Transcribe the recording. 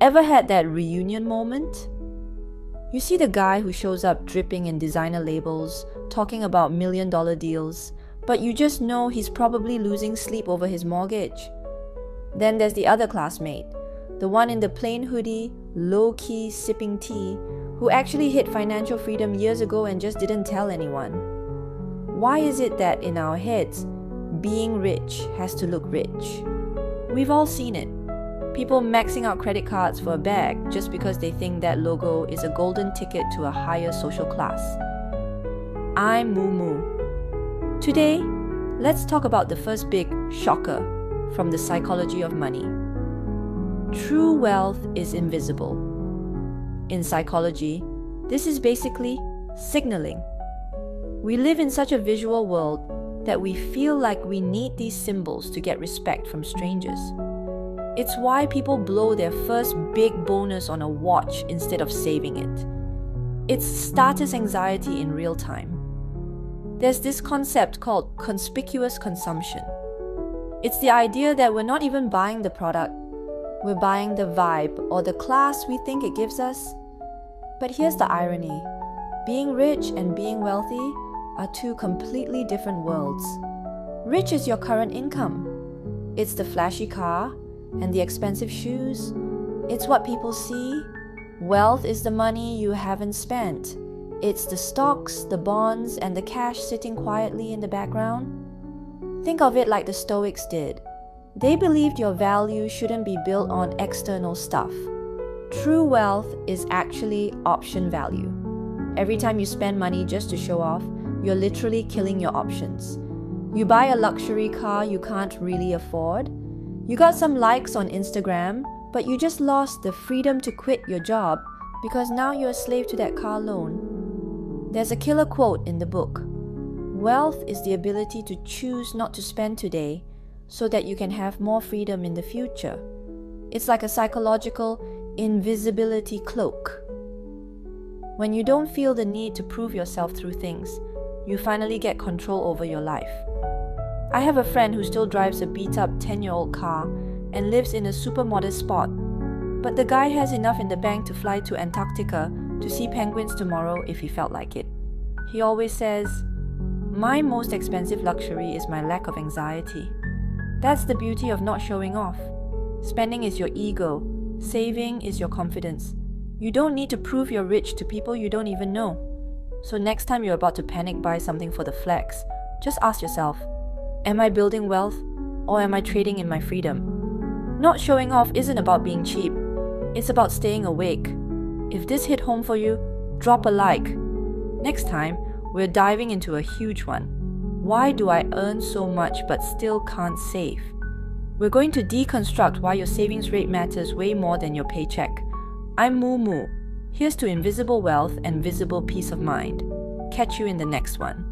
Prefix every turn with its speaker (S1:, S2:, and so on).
S1: Ever had that reunion moment? You see the guy who shows up dripping in designer labels, talking about million-dollar deals, but you just know he's probably losing sleep over his mortgage. Then there's the other classmate, the one in the plain hoodie, low-key sipping tea, who actually hit financial freedom years ago and just didn't tell anyone. Why is it that in our heads, being rich has to look rich? We've all seen it. People maxing out credit cards for a bag just because they think that logo is a golden ticket to a higher social class. I'm Moo Moo. Today, let's talk about the first big shocker from the psychology of money. True wealth is invisible. In psychology, this is basically signaling. We live in such a visual world that we feel like we need these symbols to get respect from strangers. It's why people blow their first big bonus on a watch instead of saving it. It's status anxiety in real time. There's this concept called conspicuous consumption. It's the idea that we're not even buying the product, we're buying the vibe or the class we think it gives us. But here's the irony. Being rich and being wealthy are two completely different worlds. Rich is your current income. It's the flashy car and the expensive shoes. It's what people see. Wealth is the money you haven't spent. It's the stocks, the bonds, and the cash sitting quietly in the background. Think of it like the Stoics did. They believed your value shouldn't be built on external stuff. True wealth is actually option value. Every time you spend money just to show off, you're literally killing your options. You buy a luxury car you can't really afford. You got some likes on Instagram, but you just lost the freedom to quit your job because now you're a slave to that car loan. There's a killer quote in the book. Wealth is the ability to choose not to spend today so that you can have more freedom in the future. It's like a psychological invisibility cloak. When you don't feel the need to prove yourself through things, you finally get control over your life. I have a friend who still drives a beat-up 10-year-old car and lives in a super modest spot. But the guy has enough in the bank to fly to Antarctica to see penguins tomorrow if he felt like it. He always says, "My most expensive luxury is my lack of anxiety." That's the beauty of not showing off. Spending is your ego. Saving is your confidence. You don't need to prove you're rich to people you don't even know. So next time you're about to panic buy something for the flex, just ask yourself, am I building wealth or am I trading in my freedom? Not showing off isn't about being cheap. It's about staying awake. If this hit home for you, drop a like. Next time, we're diving into a huge one. Why do I earn so much but still can't save? We're going to deconstruct why your savings rate matters way more than your paycheck. I'm Moo Moo. Here's to invisible wealth and visible peace of mind. Catch you in the next one.